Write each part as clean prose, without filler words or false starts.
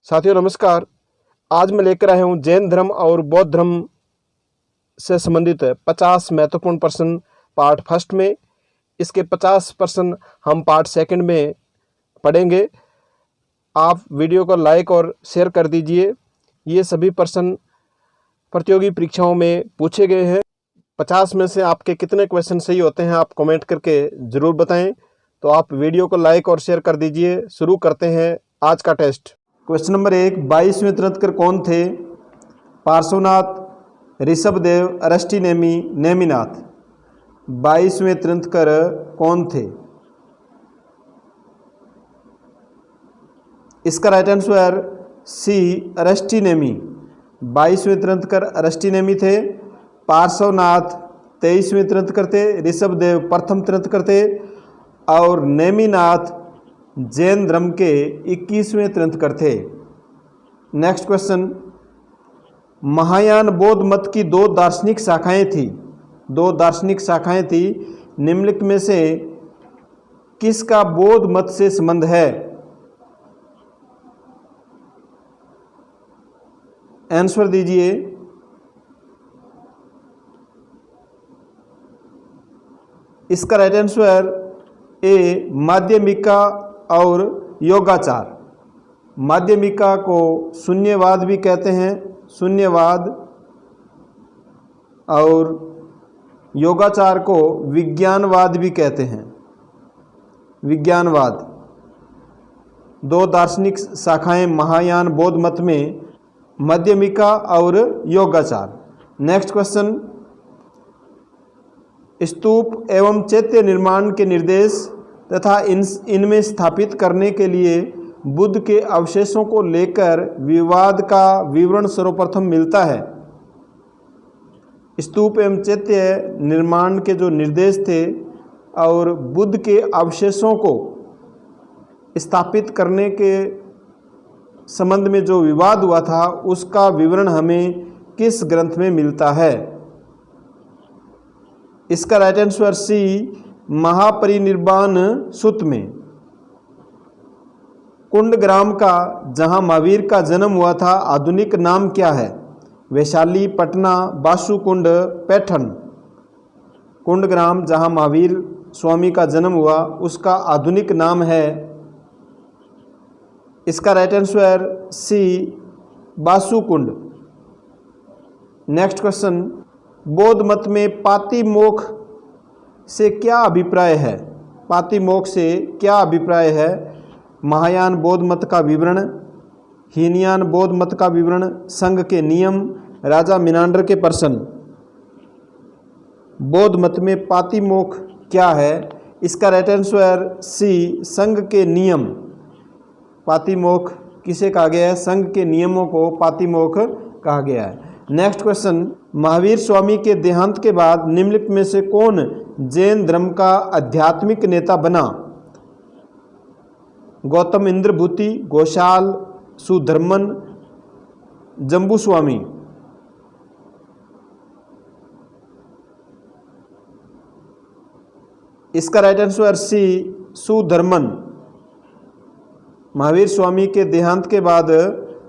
साथियों नमस्कार। आज मैं लेकर आया हूँ जैन धर्म और बौद्ध धर्म से संबंधित 50 महत्वपूर्ण प्रश्न पार्ट फर्स्ट में। इसके 50 प्रश्न हम पार्ट सेकंड में पढ़ेंगे। आप वीडियो को लाइक और शेयर कर दीजिए। ये सभी प्रश्न प्रतियोगी परीक्षाओं में पूछे गए हैं। 50 में से आपके कितने क्वेश्चन सही होते हैं आप कमेंट करके ज़रूर बताएं। तो आप वीडियो को लाइक और शेयर कर दीजिए। शुरू करते हैं आज का टेस्ट। क्वेश्चन नंबर 1, 22वें तीर्थंकर कौन थे? पार्श्वनाथ, ऋषभदेव, अरष्टिनेमि, नेमिनाथ। 22वें तीर्थंकर कौन थे? इसका राइट आंसर सी, अरष्टिनेमि। 22वें तीर्थंकर अरष्टिनेमि थे। पार्श्वनाथ 23वें तीर्थंकर थे। ऋषभदेव प्रथम तीर्थंकर थे और नेमिनाथ जैन धर्म के 21वें तीर्थंकर थे। नेक्स्ट क्वेश्चन, महायान बौद्ध मत की दो दार्शनिक शाखाएं थी। निम्नलिखित में से किसका बौद्ध मत से संबंध है? आंसर दीजिए। इसका राइट आंसर ए, माध्यमिका और योगाचार। माध्यमिका को शून्यवाद भी कहते हैं, शून्यवाद, और योगाचार को विज्ञानवाद भी कहते हैं, विज्ञानवाद। दो दार्शनिक शाखाएं महायान बौद्ध मत में, माध्यमिका और योगाचार। नेक्स्ट क्वेश्चन, स्तूप एवं चैत्य निर्माण के निर्देश तथा इनमें स्थापित करने के लिए बुद्ध के अवशेषों को लेकर विवाद का विवरण सर्वप्रथम मिलता है। स्तूप एवं चैत्य निर्माण के जो निर्देश थे और बुद्ध के अवशेषों को स्थापित करने के संबंध में जो विवाद हुआ था उसका विवरण हमें किस ग्रंथ में मिलता है? इसका राइट आंसर सी, महापरिनिर्वाण सूत्र में। कुंडग्राम का जहां महावीर का जन्म हुआ था आधुनिक नाम क्या है? वैशाली, पटना, बासुकुंड, पैठन। कुंडग्राम जहां महावीर स्वामी का जन्म हुआ उसका आधुनिक नाम है, इसका right answer C, Basukund. Next question, बौद्ध मत में पातिमोक्ष से क्या अभिप्राय है? पातिमोक्ष से क्या अभिप्राय है? महायान बौद्ध मत का विवरण, हीनयान बौद्ध मत का विवरण, संघ के नियम, राजा मिनांडर के प्रश्न। बौद्ध मत में पातिमोक्ष क्या है? इसका राइट आंसर सी, संघ के नियम। पातिमोक्ष किसे कहा गया है? संघ के नियमों को पातिमोक्ष कहा गया है। नेक्स्ट क्वेश्चन, महावीर स्वामी के देहांत के बाद निम्नलिखित में से कौन जैन धर्म का आध्यात्मिक नेता बना? गौतम इंद्रभूति, घोषाल, सुधर्मन, जम्बूस्वामी। इसका right answer C, Sudharman. Mahavir Swami के देहांत के बाद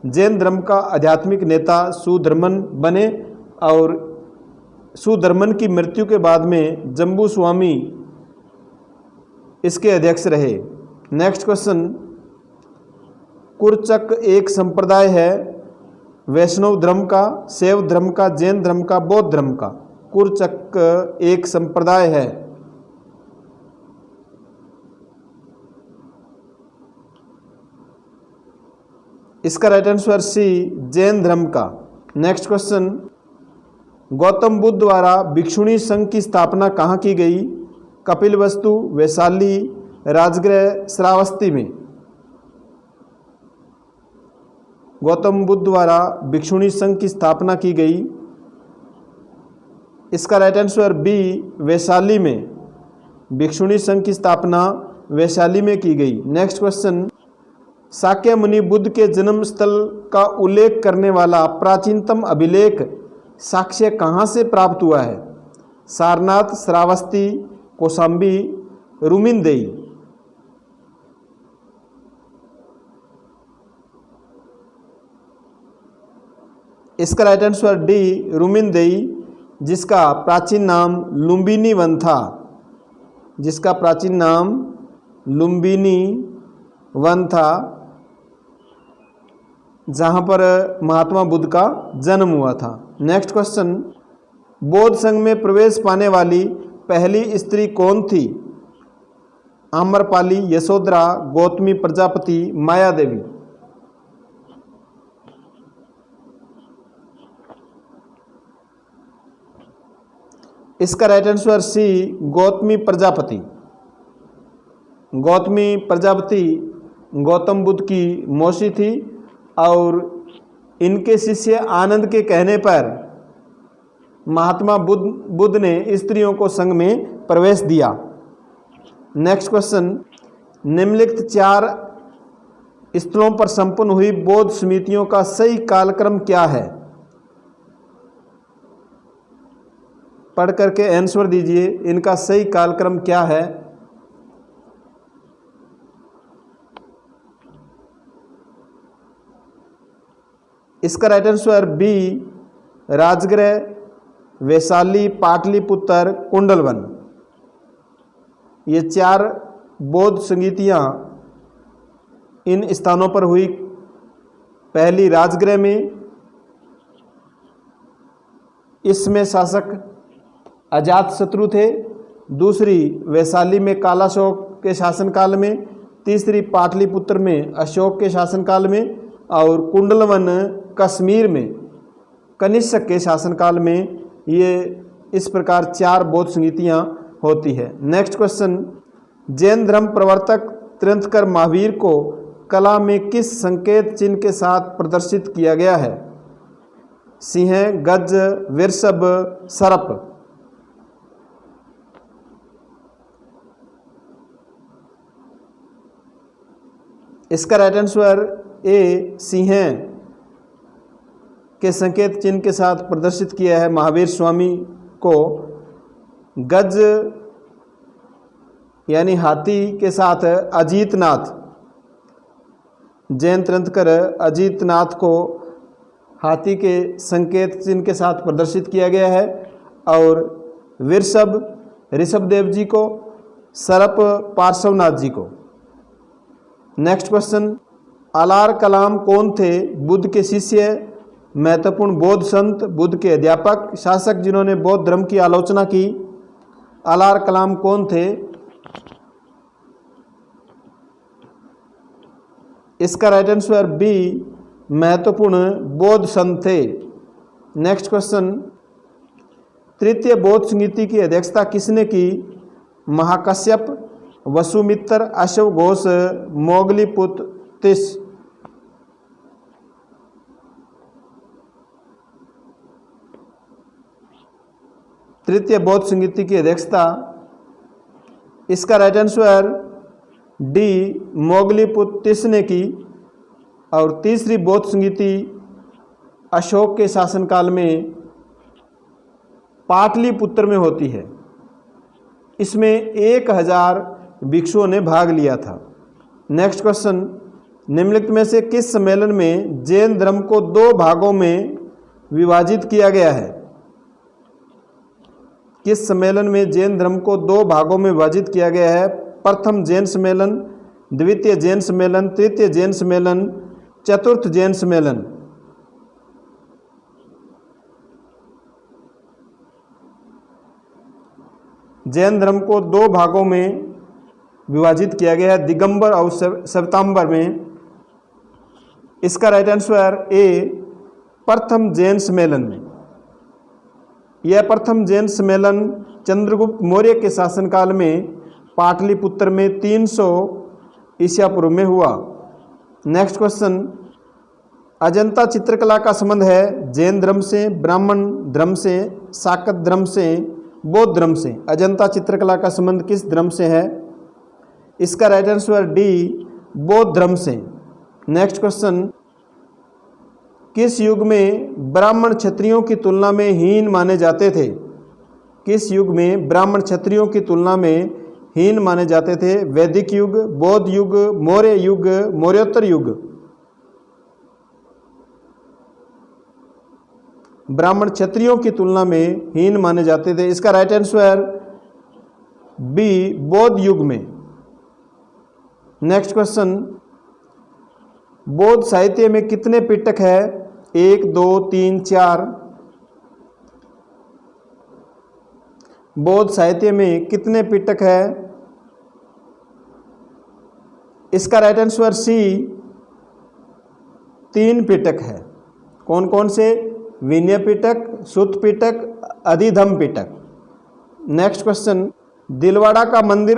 जैन धर्म का आध्यात्मिक नेता सुधर्मन बने और सुधर्मन की मृत्यु के बाद में जम्बू स्वामी इसके अध्यक्ष रहे। नेक्स्ट क्वेश्चन, कुरचक एक संप्रदाय है वैष्णव धर्म का, शैव धर्म का, जैन धर्म का, बौद्ध धर्म का? कुरचक एक संप्रदाय है, इसका राइट आंसर सी, जैन धर्म का। नेक्स्ट क्वेश्चन, गौतम बुद्ध द्वारा भिक्षुणी संघ की स्थापना कहाँ की गई? कपिलवस्तु, वैशाली, राजगृह, श्रावस्ती में। गौतम बुद्ध द्वारा भिक्षुणी संघ की स्थापना की गई, इसका राइट आंसर बी, वैशाली में। भिक्षुणी संघ की स्थापना वैशाली में की गई। नेक्स्ट क्वेश्चन, शाक्य मुनि बुद्ध के जन्म स्थल का उल्लेख करने वाला प्राचीनतम अभिलेख साक्ष्य कहाँ से प्राप्त हुआ है? सारनाथ, श्रावस्ती, कौशाम्बी, रुमिनदेई। इसका राइट आंसर डी रुमिनदेई, जिसका प्राचीन नाम लुम्बिनी वन था, जिसका प्राचीन नाम लुम्बिनी वन था, जहाँ पर महात्मा बुद्ध का जन्म हुआ था। नेक्स्ट क्वेश्चन, बौद्ध संघ में प्रवेश पाने वाली पहली स्त्री कौन थी? आम्रपाली, यशोधरा, गौतमी प्रजापति, माया देवी। इसका right answer C Gautami Prajapati. Gautami Prajapati Gautam Buddha की मौसी थी और इनके शिष्य आनंद के कहने पर महात्मा बुद्ध ने स्त्रियों को संघ में प्रवेश दिया। नेक्स्ट क्वेश्चन, निम्नलिखित 4 स्थलों पर संपन्न हुई बौद्ध समितियों का सही कालक्रम क्या है? पढ़ करके आंसर दीजिए, इनका सही कालक्रम क्या है? इसका right answer B Rajagriha, Vaishali, Pataliputra, Kundalvan. ये 4 बौद्ध संगीतियाँ इन स्थानों पर हुई। पहली राजगृह में, इसमें शासक अजातशत्रु थे। दूसरी वैशाली में कालाशोक के शासनकाल में। तीसरी पाटलिपुत्र में अशोक के शासनकाल में। और कुंडलवन कश्मीर में कनिष्क के शासनकाल में। ये इस प्रकार 4 बौद्ध संगीतियाँ होती है। नेक्स्ट क्वेश्चन, जैन धर्म प्रवर्तक तीर्थंकर महावीर को कला में किस संकेत चिन्ह के साथ प्रदर्शित किया गया है? सिंह, गज, वृषभ, सर्प। इसका राइट आंसर ए सिंह के संकेत चिन्ह के साथ प्रदर्शित किया है महावीर स्वामी को। गज यानी हाथी के साथ अजीतनाथ, जैन तीर्थंकर अजीतनाथ को हाथी के संकेत चिन्ह के साथ प्रदर्शित किया गया है। और वृषभ ऋषभदेव जी को, सर्प पार्श्वनाथ जी को। नेक्स्ट क्वेश्चन, अलार कलाम कौन थे? बुद्ध के शिष्य, महत्वपूर्ण बौद्ध संत, बुद्ध के अध्यापक, शासक जिन्होंने बौद्ध धर्म की आलोचना की। अलार कलाम कौन थे? इसका राइट आंसर बी महत्वपूर्ण बौद्ध संत थे। नेक्स्ट क्वेश्चन, तृतीय बौद्ध संगीति की अध्यक्षता किसने की? महाकश्यप, वसुमित्र, अश्वघोष, मोगलीपुत्र, तिस। तृतीय बौद्ध संगीति की अध्यक्षता, इसका राइट आंसर डी मोगलीपुत्र तिस ने की। और तीसरी बौद्ध संगीति अशोक के शासनकाल में पाटलिपुत्र में होती है। इसमें 1000 भिक्षुओं ने भाग लिया था। नेक्स्ट क्वेश्चन, निम्नलिखित में से किस सम्मेलन में जैन धर्म को 2 भागों में विभाजित किया गया है? किस सम्मेलन में जैन धर्म को 2 भागों में विभाजित किया गया है? प्रथम जैन सम्मेलन, द्वितीय जैन सम्मेलन, तृतीय जैन सम्मेलन, चतुर्थ जैन सम्मेलन। जैन धर्म को 2 भागों में विभाजित किया गया है, दिगंबर और श्वेतांबर में। इसका राइट आंसर ए प्रथम जैन सम्मेलन में। यह प्रथम जैन सम्मेलन चंद्रगुप्त मौर्य के शासनकाल में पाटलिपुत्र में 300 ईसा पूर्व में हुआ। नेक्स्ट क्वेश्चन, अजंता चित्रकला का संबंध है जैन धर्म से, ब्राह्मण धर्म से, शाक्त धर्म से, बौद्ध धर्म से? अजंता चित्रकला का संबंध किस धर्म से है? इसका राइट आंसर डी बौद्ध धर्म से। नेक्स्ट क्वेश्चन, किस युग में ब्राह्मण क्षत्रियों की तुलना में हीन माने जाते थे? किस युग में ब्राह्मण क्षत्रियों की तुलना में हीन माने जाते थे? वैदिक युग, बौद्ध युग, मौर्य युग, मौर्योत्तर युग? ब्राह्मण क्षत्रियों की तुलना में हीन माने जाते थे। इसका राइट आंसर बी, बौद्ध युग में। नेक्स्ट क्वेश्चन, बौद्ध साहित्य में कितने पिटक है? 1, 2, 3, 4। बौद्ध साहित्य में कितने पिटक है? इसका राइट आंसर सी, 3 पिटक है। कौन कौन से? विनय पिटक, सुत्त पिटक, अधिधम पिटक। नेक्स्ट क्वेश्चन, दिलवाड़ा का मंदिर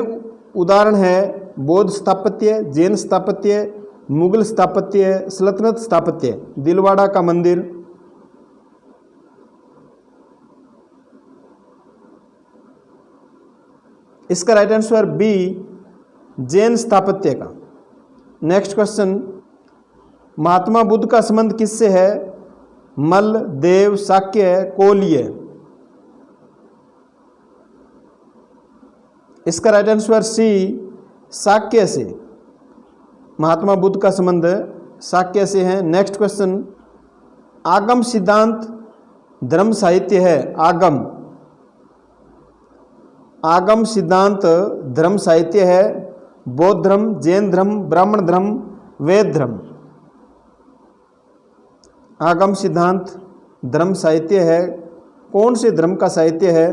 उदाहरण है बौद्ध स्थापत्य, जैन स्थापत्य, मुगल स्थापत्य, सल्तनत स्थापत्य। दिलवाड़ा का मंदिर, इसका राइट आंसर बी, जैन स्थापत्य का। नेक्स्ट क्वेश्चन, महात्मा बुद्ध का संबंध किससे है? मल्ल, देव, शाक्य, कोलीय। इसका राइट आंसर सी, शाक्य से। महात्मा बुद्ध का संबंध शाक्य से है। नेक्स्ट क्वेश्चन, आगम सिद्धांत धर्म साहित्य है। आगम सिद्धांत धर्म साहित्य है बौद्ध धर्म, जैन धर्म, ब्राह्मण धर्म, वैद्य धर्म। आगम सिद्धांत धर्म साहित्य है, कौन से धर्म का साहित्य है?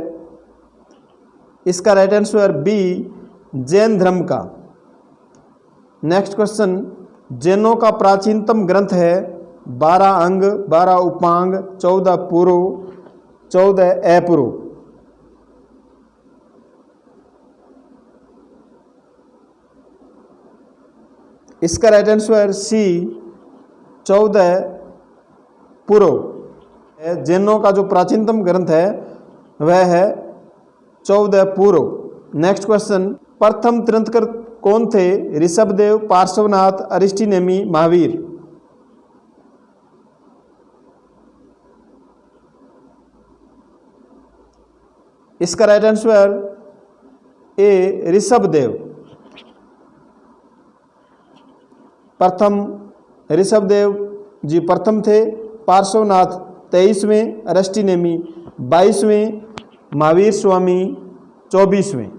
इसका राइट आंसर बी, जैन धर्म का। नेक्स्ट क्वेश्चन, जैनों का प्राचीनतम ग्रंथ है 12 अंग, 12 उपांग, 14 पूर्व, 14 अपूर्व। इसका राइट आंसर सी, 14 पूर्व। जैनों का जो प्राचीनतम ग्रंथ है वह है 14 पूर्व। नेक्स्ट क्वेश्चन, प्रथम तीर्थंकर कौन थे? ऋषभदेव, पार्श्वनाथ, अरिस्टनेमी, महावीर। इसका राइट आंसर ए, ऋषभदेव। प्रथम ऋषभदेव जी प्रथम थे, पार्श्वनाथ 23वें, अरिस्टनेमी 22वें, महावीर स्वामी 24वें।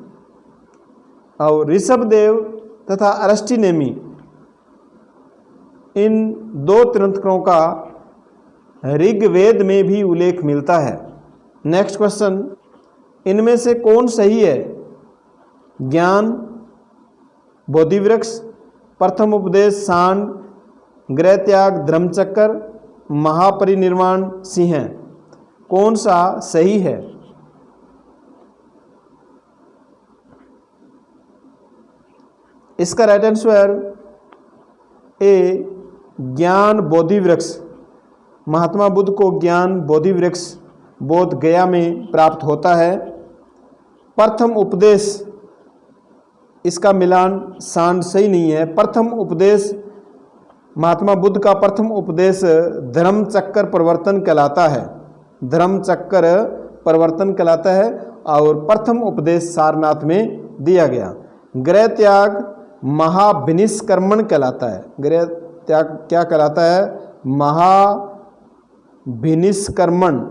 और ऋषभदेव तथा अरिस्टनेमी इन 2 तीर्थंकरों का ऋग्वेद में भी उल्लेख मिलता है। नेक्स्ट क्वेश्चन, इनमें से कौन सही है? ज्ञान, बोधिवृक्ष, प्रथम उपदेश, सांड, गृह त्याग, धर्मचक्र, महापरिनिर्वाण, सिंह। कौन सा सही है? इसका राइट आंसर ए, ज्ञान बोधिवृक्ष। महात्मा बुद्ध को ज्ञान बोधिवृक्ष बोध गया में प्राप्त होता है। प्रथम उपदेश, इसका मिलान सांड सही नहीं है। प्रथम उपदेश, महात्मा बुद्ध का प्रथम उपदेश धर्मचक्र प्रवर्तन कहलाता है। धर्मचक्र प्रवर्तन कहलाता है और प्रथम उपदेश सारनाथ में दिया गया। गृह त्याग महाभिनिष्कर्मण कहलाता है। गृह त्याग क्या कहलाता है? महाभिनिष्कर्मण,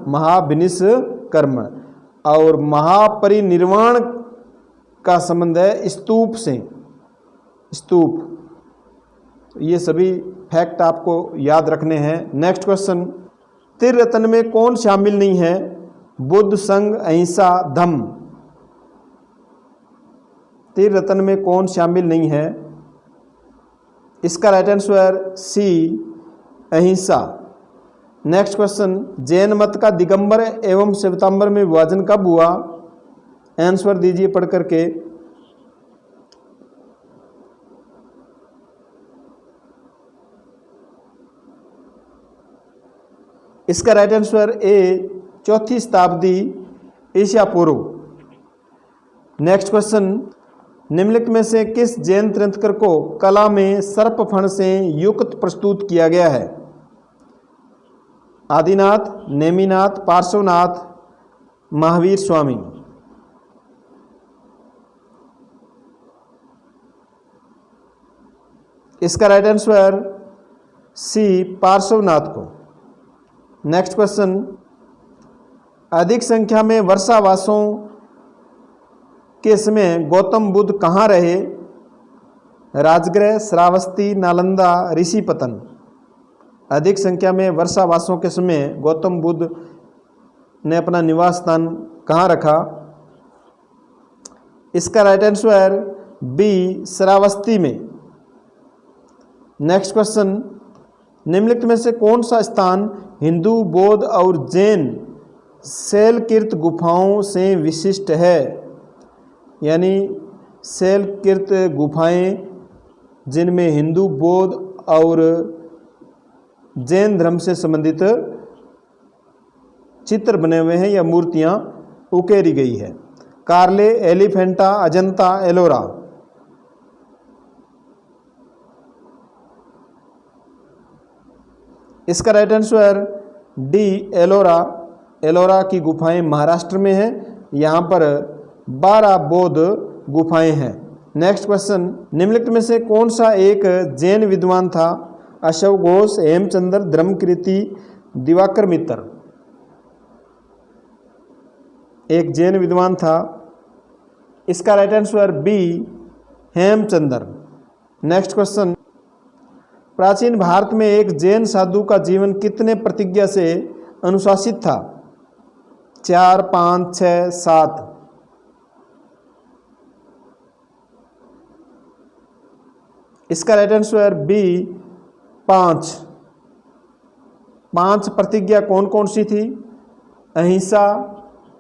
महाभिनिष्कर्मण। और महापरिनिर्वाण का संबंध है स्तूप से। स्तूप, ये सभी फैक्ट आपको याद रखने हैं। नेक्स्ट क्वेश्चन, त्रिरत्न में कौन शामिल नहीं है? बुद्ध, संघ, अहिंसा, धम्म। त्रिरत्न में कौन शामिल नहीं है? इसका राइट आंसर सी, अहिंसा। नेक्स्ट क्वेश्चन, जैन मत का दिगंबर एवं श्वेतांबर में विभाजन कब हुआ? आंसर दीजिए पढ़ करके। इसका राइट आंसर ए, 4वीं शताब्दी ईसा पूर्व। नेक्स्ट क्वेश्चन, निम्नलिखित में से किस जैन तीर्थंकर को कला में सर्पफण से युक्त प्रस्तुत किया गया है? आदिनाथ, नेमिनाथ, पार्श्वनाथ, महावीर स्वामी। इसका राइट आंसर सी, पार्श्वनाथ को। नेक्स्ट क्वेश्चन, अधिक संख्या में वर्षावासों के समय गौतम बुद्ध कहाँ रहे? राजगृह, श्रावस्ती, नालंदा, ऋषिपतन। अधिक संख्या में वर्षावासों के समय गौतम बुद्ध ने अपना निवास स्थान कहाँ रखा? इसका राइट आंसर बी, श्रावस्ती में। नेक्स्ट क्वेश्चन, निम्नलिखित में से कौन सा स्थान हिंदू, बौद्ध और जैन शैलकृत गुफाओं से विशिष्ट है? यानी शैलकृत गुफाएं जिनमें हिंदू, बौद्ध और जैन धर्म से संबंधित चित्र बने हुए हैं या मूर्तियां उकेरी गई है। कार्ले, एलिफेंटा, अजंता, एलोरा। इसका right answer D, Ellora. Ellora की गुफाएं महाराष्ट्र में हैं। यहाँ पर 12 बौद्ध गुफाएं हैं। नेक्स्ट क्वेश्चन, निम्नलिखित में से कौन सा एक जैन विद्वान था? अशोक घोष, हेमचंद्र, धर्मकीर्ति, दिवाकर मित्र। एक जैन विद्वान था। इसका right answer B, Hemchandra. Next question, प्राचीन भारत में एक जैन साधु का जीवन कितने प्रतिज्ञा से अनुशासित था? 4, 5, 6, 7। इसका राइट आंसर बी, 5। 5 प्रतिज्ञा कौन कौन सी थी? अहिंसा,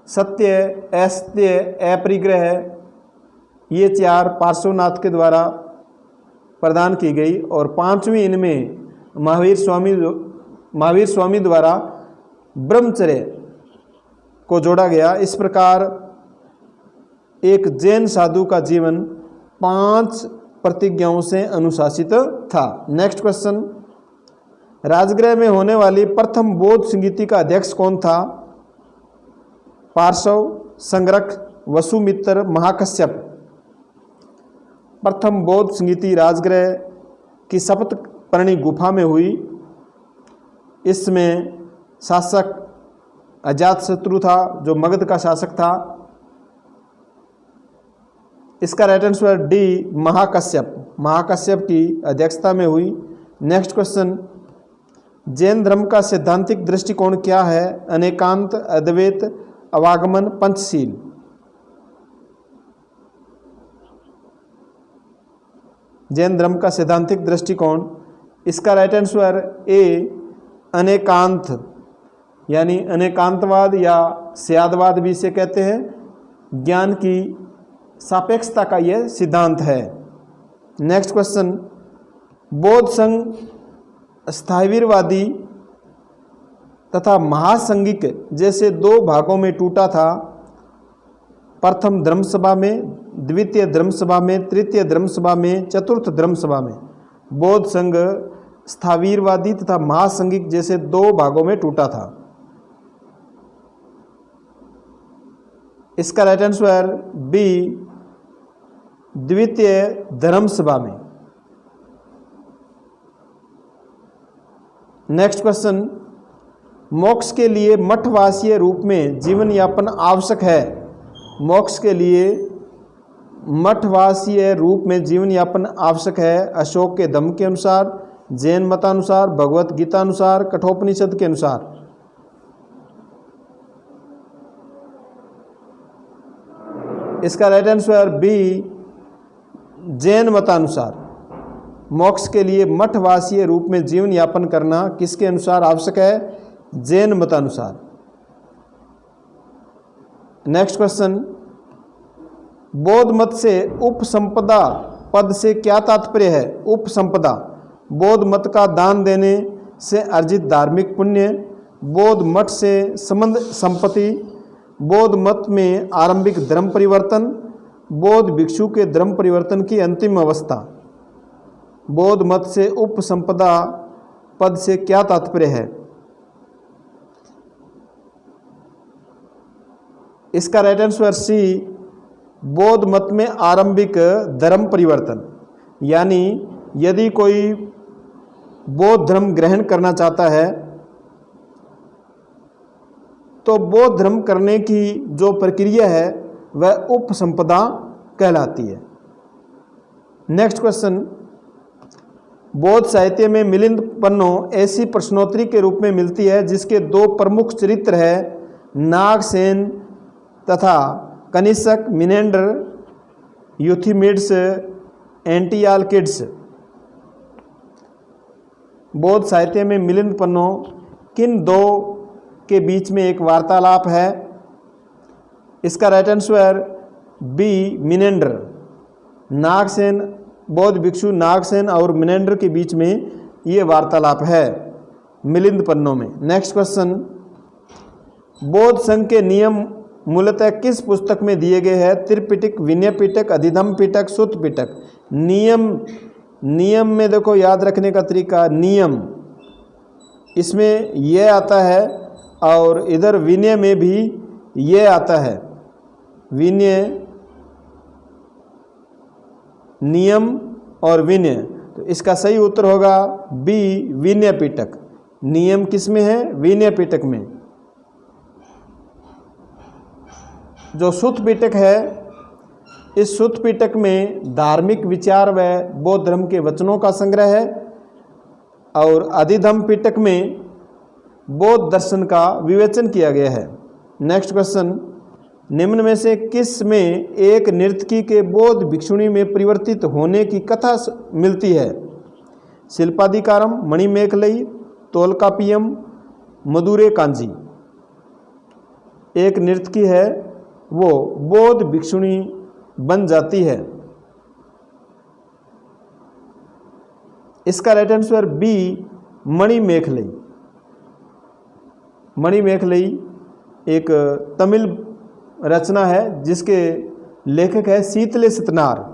सत्य, असत्य, अपरिग्रह। ये 4 पार्श्वनाथ के द्वारा प्रदान की गई और 5वीं इनमें महावीर स्वामी द्वारा ब्रह्मचर्य को जोड़ा गया। इस प्रकार एक जैन साधु का जीवन 5 प्रतिज्ञाओं से अनुशासित था। नेक्स्ट क्वेश्चन, राजगृह में होने वाली प्रथम बौद्ध संगीति का अध्यक्ष कौन था? पार्श्व, संगरख, वसुमित्र, महाकश्यप। प्रथम बौद्ध संगीति राजगृह की सप्तपर्णी गुफा में हुई। इसमें शासक अजातशत्रु था, जो मगध का शासक था। इसका right answer D, Mahakashyap. Mahakashyap की अध्यक्षता में हुई। नेक्स्ट क्वेश्चन, जैन धर्म का सैद्धांतिक दृष्टिकोण क्या है? अनेकांत, अद्वैत, अवागमन, पंचशील। जैन धर्म का सैद्धांतिक दृष्टिकोण। इसका राइट आंसर ए, अनेकांत। यानी अनेकांतवाद या स्यादवाद भी इसे कहते हैं। ज्ञान की सापेक्षता का यह सिद्धांत है। नेक्स्ट क्वेश्चन, बौद्ध संघ स्थायवीरवादी तथा महासंघिक जैसे 2 भागों में टूटा था। प्रथम धर्मसभा में, द्वितीय धर्मसभा में, तृतीय धर्मसभा में, चतुर्थ धर्मसभा में बौद्ध संघ स्थावीरवादी तथा महासंघिक जैसे 2 भागों में टूटा था। इसका राइट आंसर बी, द्वितीय धर्मसभा में। नेक्स्ट क्वेश्चन, मोक्ष के लिए मठवासीय रूप में जीवन यापन आवश्यक है। मोक्ष के लिए मठवासीय रूप में जीवन यापन आवश्यक है। अशोक के धम्म के अनुसार, जैन मतानुसार, भगवत गीता अनुसार, कठोपनिषद के अनुसार। इसका राइट आंसर बी, जैन मतानुसार। मोक्ष के लिए मठवासीय रूप में जीवन यापन करना किसके अनुसार आवश्यक है? जैन मतानुसार। नेक्स्ट क्वेश्चन, बौद्ध मत से उपसंपदा पद से क्या तात्पर्य है? उपसंपदा, बौद्ध मत का दान देने से अर्जित धार्मिक पुण्य, बौद्ध मठ से संबंध संपत्ति, बौद्ध मत में आरंभिक धर्म परिवर्तन, बौद्ध भिक्षु के धर्म परिवर्तन की अंतिम अवस्था। बौद्ध मत से उपसंपदा पद से क्या तात्पर्य है? इसका राइट आंसर सी, बौद्ध मत में आरंभिक धर्म परिवर्तन। यानी यदि कोई बौद्ध धर्म ग्रहण करना चाहता है तो बौद्ध धर्म करने की जो प्रक्रिया है वह उपसंपदा कहलाती है। नेक्स्ट क्वेश्चन, बौद्ध साहित्य में मिलिंद पन्नो ऐसी प्रश्नोत्तरी के रूप में मिलती है जिसके दो प्रमुख चरित्र है नागसेन तथा कनिष्क, मिनेंडर, यूथिमिड्स, एंटियालकिड्स। बौद्ध साहित्य में मिलिंद पन्नो किन दो के बीच में एक वार्तालाप है? इसका right answer B Menander. Nagasena, बौद्ध भिक्षु नागसेन और मिनेंडर के बीच में ये वार्तालाप है मिलिंद पन्नो में। नेक्स्ट क्वेश्चन, बौद्ध संघ के नियम मूलतः किस पुस्तक में दिए गए हैं? त्रिपिटक, विनय पिटक, अधिधम्म पिटक, सुत्त पिटक। नियम में देखो याद रखने का तरीका, नियम इसमें ये आता है और इधर विनय में भी ये आता है। विनय, नियम और विनय, तो इसका सही उत्तर होगा बी विनय पिटक। नियम किस में है? विनय पिटक में। जो सुत्त पिटक है, इस सुत्त पिटक में धार्मिक विचार व बौद्ध धर्म के वचनों का संग्रह है और अधिधम्म पिटक में बौद्ध दर्शन का विवेचन किया गया है। नेक्स्ट क्वेश्चन, निम्न में से किस में एक नर्तकी के बौद्ध भिक्षुणी में परिवर्तित होने की कथा मिलती है? शिल्पाधिकारम, मणिमेखलई, तोलकापियम, मदुरे कांजी। एक नर्तकी है वो बौद्ध भिक्षुणी बन जाती है। इसका राइट आंसर बी मणिमेखलई। मणिमेखलई एक तमिल रचना है जिसके लेखक है शीतले सतनार।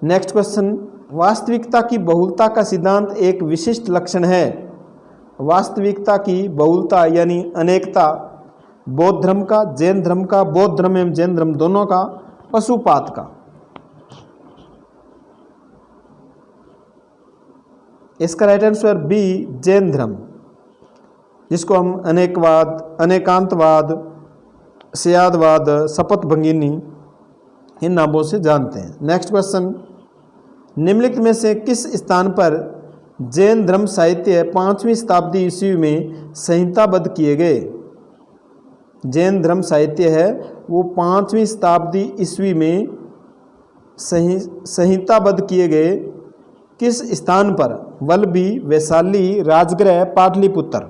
नेक्स्ट क्वेश्चन, वास्तविकता की बहुलता का सिद्धांत एक विशिष्ट लक्षण है। वास्तविकता की बहुलता यानी अनेकता बौद्ध धर्म का, जैन धर्म का, बौद्ध धर्म एवं जैन धर्म दोनों का, पशुपात का। इसका राइट आंसर बी जैन धर्म, जिसको हम अनेकवाद, अनेकांतवाद, स्यादवाद, शपथ भंगिनी इन नामों से जानते हैं। नेक्स्ट क्वेश्चन, निम्नलिखित में से किस स्थान पर जैन धर्म साहित्य 5वीं शताब्दी ईस्वी में संहिताबद्ध किए गए? जैन धर्म साहित्य है वो 5वीं शताब्दी ईस्वी में संहिताबद्ध किए गए। किस स्थान पर? वल्लभी, वैशाली, राजगृह, पाटलिपुत्र।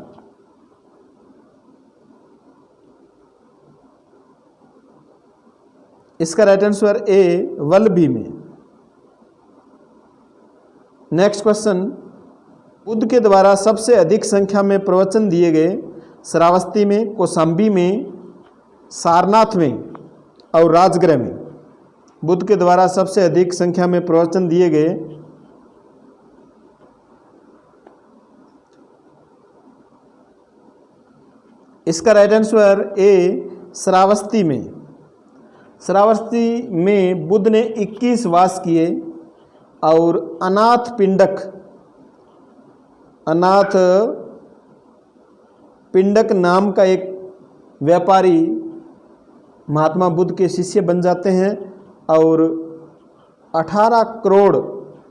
इसका राइट आंसर ए वल्लभी में। नेक्स्ट क्वेश्चन, बुद्ध के द्वारा सबसे अधिक संख्या में प्रवचन दिए गए श्रावस्ती में, कौशाम्बी में, सारनाथ में और राजगृह में। बुद्ध के द्वारा सबसे अधिक संख्या में प्रवचन दिए गए इसका राइट आंसर ए श्रावस्ती में। श्रावस्ती में बुद्ध ने 21 वास किए और अनाथ पिंडक नाम का एक व्यापारी महात्मा बुद्ध के शिष्य बन जाते हैं और 18 करोड़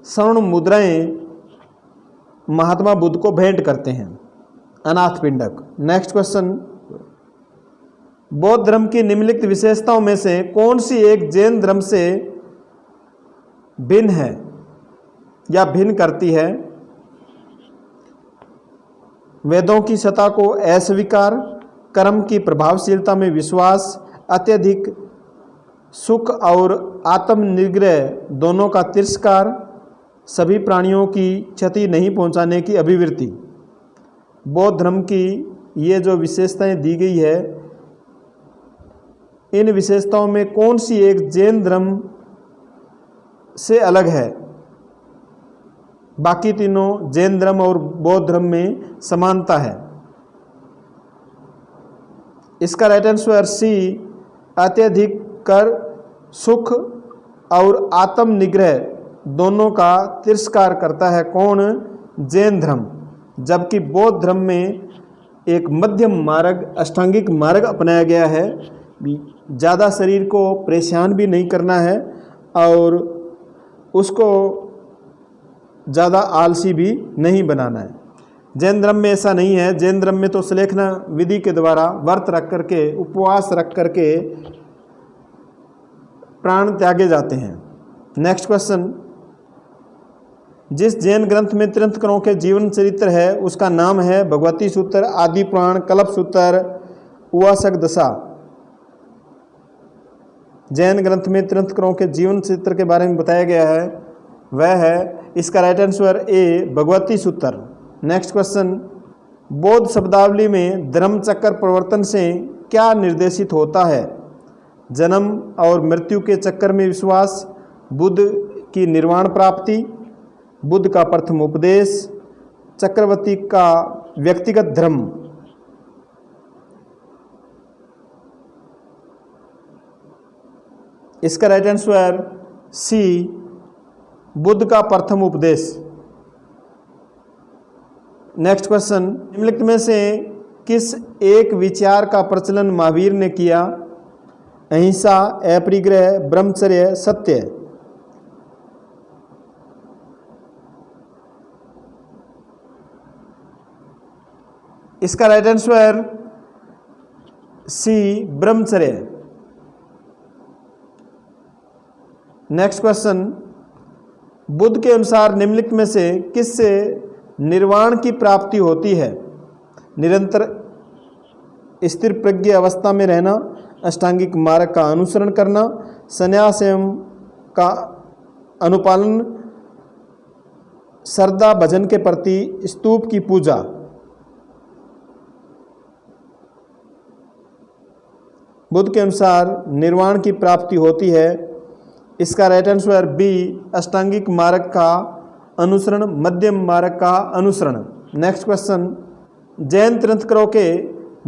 स्वर्ण मुद्राएं महात्मा बुद्ध को भेंट करते हैं, अनाथ पिंडक। नेक्स्ट क्वेश्चन, बौद्ध धर्म की निम्नलिखित विशेषताओं में से कौन सी एक जैन धर्म से भिन्न है या भिन्न करती है? वेदों की सत्ता को अस्वीकार, कर्म की प्रभावशीलता में विश्वास, अत्यधिक सुख और आत्मनिग्रह दोनों का तिरस्कार, सभी प्राणियों की क्षति नहीं पहुंचाने की अभिवृत्ति। बौद्ध धर्म की ये जो विशेषताएं दी गई है, इन विशेषताओं में कौन सी एक जैन धर्म से अलग है? बाकी तीनों जैन धर्म और बौद्ध धर्म में समानता है। इसका राइट आंसर सी अत्यधिक कर, सुख और आत्मनिग्रह दोनों का तिरस्कार करता है। कौन? जैन धर्म। जबकि बौद्ध धर्म में एक मध्यम मार्ग, अष्टांगिक मार्ग अपनाया गया है। ज़्यादा शरीर को परेशान भी नहीं करना है और उसको ज़्यादा आलसी भी नहीं बनाना है। जैन धर्म में ऐसा नहीं है। जैन धर्म में तो सलेखना विधि के द्वारा व्रत रख करके, उपवास रख करके प्राण त्यागे जाते हैं। नेक्स्ट क्वेश्चन, जिस जैन ग्रंथ में तीर्थंकरों के जीवन चरित्र है उसका नाम है भगवती सूत्र, आदि पुराण, कल्प सूत्र, उवासक दशा। जैन ग्रंथ में तीर्थंकरों के जीवन चरित्र के बारे में बताया गया है, वह है, इसका राइट आंसर ए भगवती सूत्र। नेक्स्ट क्वेश्चन, बौद्ध शब्दावली में धर्म चक्र प्रवर्तन से क्या निर्देशित होता है? जन्म और मृत्यु के चक्कर में विश्वास, बुद्ध की निर्वाण प्राप्ति, बुद्ध का प्रथम उपदेश, चक्रवर्ती का व्यक्तिगत धर्म। इसका राइट आंसर सी, बुद्ध का प्रथम उपदेश। नेक्स्ट क्वेश्चन, निम्नलिखित में से किस एक विचार का प्रचलन महावीर ने किया? अहिंसा, अपरिग्रह, ब्रह्मचर्य, सत्य। इसका राइट आंसर सी, ब्रह्मचर्य। नेक्स्ट क्वेश्चन, बुद्ध के अनुसार निम्नलिखित में से किससे निर्वाण की प्राप्ति होती है? निरंतर स्थिर प्रज्ञ अवस्था में रहना, अष्टांगिक मार्ग का अनुसरण करना, संन्यास एवं का अनुपालन, श्रद्धा भजन के प्रति स्तूप की पूजा। बुद्ध के अनुसार निर्वाण की प्राप्ति होती है। इसका राइट आंसर बी, अष्टांगिक मार्ग का अनुसरण, मध्यम मार्ग का अनुसरण। नेक्स्ट क्वेश्चन, जैन तीर्थंकरों के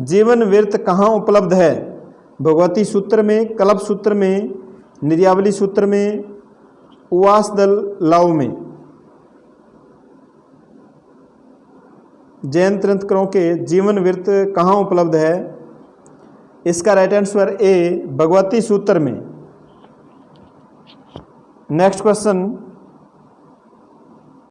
जीवन वृत्त कहाँ उपलब्ध है? भगवती सूत्र में, कल्प सूत्र में, निर्यावली सूत्र में, उवास दल लाव में। जैन तीर्थंकरों के जीवन वृत्त कहाँ उपलब्ध है? इसका राइट आंसर ए, भगवती सूत्र में। Next question,